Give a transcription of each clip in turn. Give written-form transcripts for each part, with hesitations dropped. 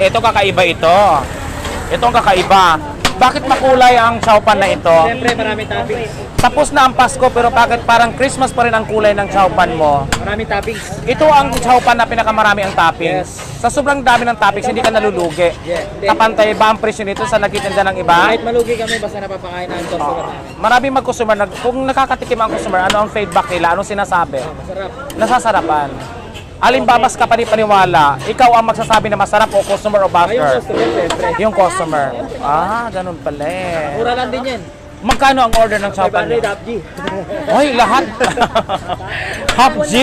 Ito kakaiba ito. Ito ang kakaiba. Bakit makulay ang chowpan na ito? Siyempre, maraming toppings. Tapos na ang Pasko pero bakit parang Christmas pa rin ang kulay ng chowpan mo? Maraming toppings. Ito ang chowpan na pinakamarami ang toppings. Yes. Sa sobrang dami ng toppings, hindi ka nalulugi. Yeah. Kapantay ba ang presyo nito sa nagtitinda ng iba? Kahit malugi kami, basta napapakain ng customer. Maraming mag-customer, kung nakakatikim ang customer, ano ang feedback nila? Anong sinasabi? Masarap. Nasasarapan. Alin ba mas kapani-paniwala? Ikaw ang magsasabi na masarap o customer o Yung buyer? customer, siyempre. Yung customer. Ganun pala eh. Mura lang din yan. Magkano ang order ng chowpan 500 niyo? half G. Hoy, lahat. Half G.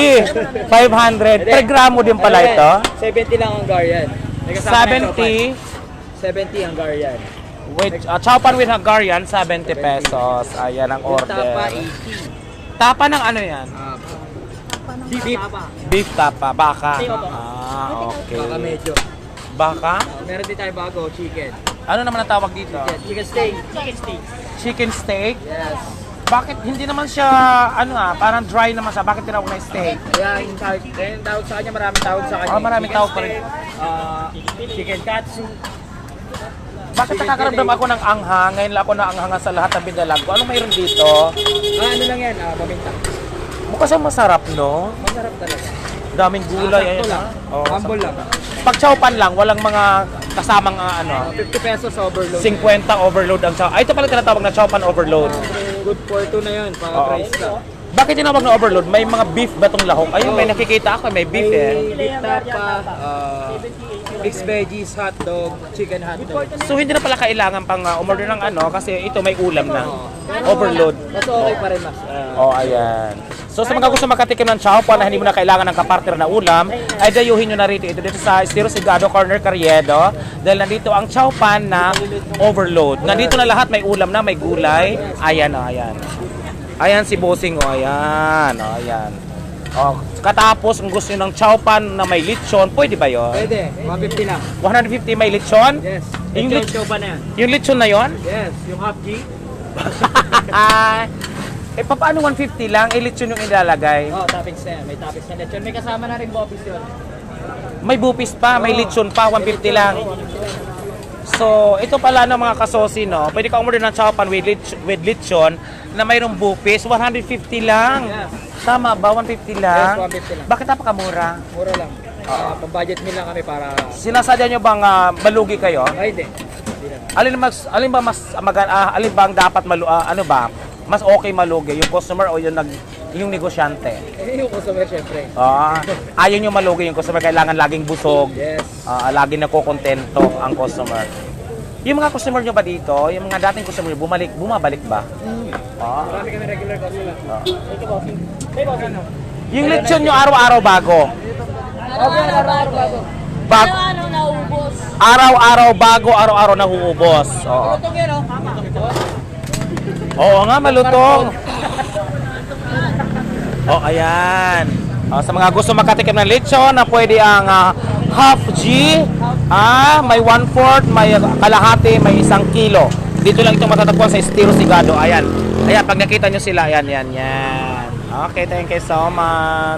500. Per gramo din pala ito. 70 lang ang Hungarian. May kasama na yung 70. 70 ang Hungarian. With chowpan with Hungarian, 70 pesos. Ayan ang Yung tapa, order. 80. Tapa ng ano yan? Beef. Beef tapa, baka. Baka Okay. medyo. Baka? Meron din tayo bago, chicken. Ano naman ang tawag dito? Chicken steak. Chicken steak. Chicken steak? Yes. Bakit hindi naman siya, parang dry naman siya? Bakit tinawag na steak? Kaya yung tawag sa kanya, maraming tawag sa kanya. Maraming Chicken tawag pa rin. steak, chicken katsu. Bakit nakakaramdam ako ng anghang? Ngayon lang ako na anghangan sa lahat ng binalag ko. Anong mayroon dito? Ano lang yan, paminta. Mukha siyang masarap, no? Masarap talaga. Daming gulay. Sakto lang. Humble lang. Pag chowpan lang, walang mga kasamang 50 pesos overload. 50 overload ang chow. Ito pala tinatawag na chowpan overload. Good for two na yun, para Oo. price lang. Bakit tinawag na overload? May mga beef ba itong lahok? Ayun, may nakikita ako, may beef eh. Beef tapa, mixed veggies, hotdog, chicken hotdog. So hindi na pala kailangan pang umorder ng kasi ito may ulam na. Overload. Mas okay pa rin, mas. Ayan. So sa mga gusto makatikim ng chowpan na hindi mo na kailangan ng kapartner na ulam, ay dayuhin nyo na rito. Ito dito sa Estero Sigado Corner Carriedo. Dahil nandito ang chowpan na overload. Nandito na lahat, may ulam na, may gulay. Ayan, ayan. Ayan si Bossing, ayan, ayan. Katapos kung gusto nyo ng chowpan na may lechon, pwede ba yun? Pwede, 150 lang. 150 may lechon? Yes. Yung Yung lit- show ba na yan? Yung lechon na yon? Yes, yung half G. Paano 150 lang? Lechon yung ilalagay. Toppings na yan. May toppings na lechon. May kasama na rin bopis yun. May bupis pa, may lechon pa, 150 lang. So, ito pala ng mga kasosi, no? Pwede ka umorder ng chowpan with lechon na mayroong bupis, 150 lang. Yes. Tama ba? 150 lang? Yes, 150 lang. Bakit napaka-mura? Mura lang. Pang-budget meal lang kami para... Sinasadya nyo bang malugi kayo? Ay, hindi. Hindi na. Alin ba ang dapat mas okay malugi, yung customer o yung negosyante? Yung customer, syempre. Ayaw nyo malugi yung customer, kailangan laging busog. Yes. Laging nakokontento ang customer. Yung mga customer nyo ba dito, yung mga dating customer nyo, bumabalik ba? Marami kami regular customer. Ito, bossing. Hey, bossing. Yung lechon nyo araw-araw bago. Okay, araw-araw bago. Araw-araw naubos. Araw-araw bago, araw-araw nahuubos. Lutong yan, oh. Oo nga, malutong. Ayan. Sa mga gusto makatikim ng lechon na pwede ang half G, may 1/4, may kalahati, may 1 kilo. Dito lang ito matatagpuan sa Estero Sigado. Ayan. Ayan, pag nakita nyo sila, ayan. Okay, thank you so much.